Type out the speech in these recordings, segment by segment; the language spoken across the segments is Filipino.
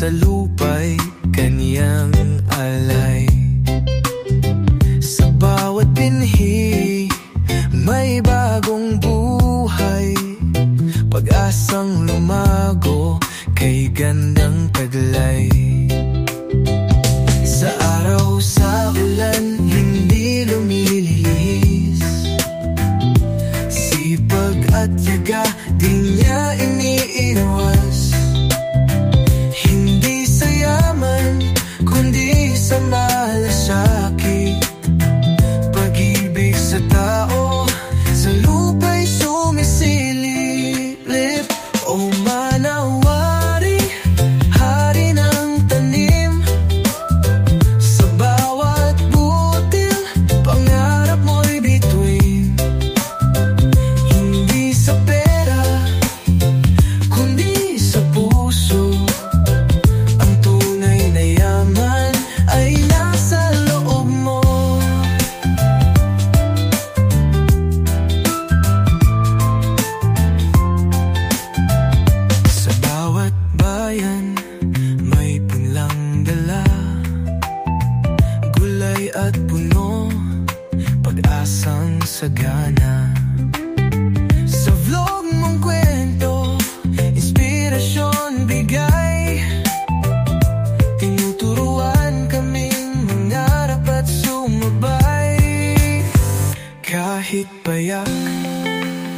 sa lupa'y kaniyang alay. Sa bawat binhi may bagong buhay, pag-asang lumago kay gandang taglay. Sa araw, sa ulan, hindi lumilihis, sipag at yaga di niya iniiwas. Hindi sa yaman, kundi sa malasakit, pag-ibig sa tao, sa lupa'y sumisilip. O manawari, hari ng tanim, sa bawat butil, pangarap mo'y bituin. Hindi sa pera, kundi sa puso, ang tunay na yaman ay nasa loob mo. Sa bawat bayan may punlang dala, gulay at puno, pag-asang sagana. Sa vlog mong kwento, inspirasyon bigay, tinuturuan kaming mangarap at sumabay. Kahit payak,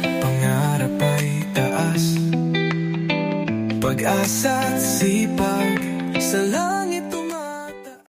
pangarap ay taas, pag-asa at sipag sa lahat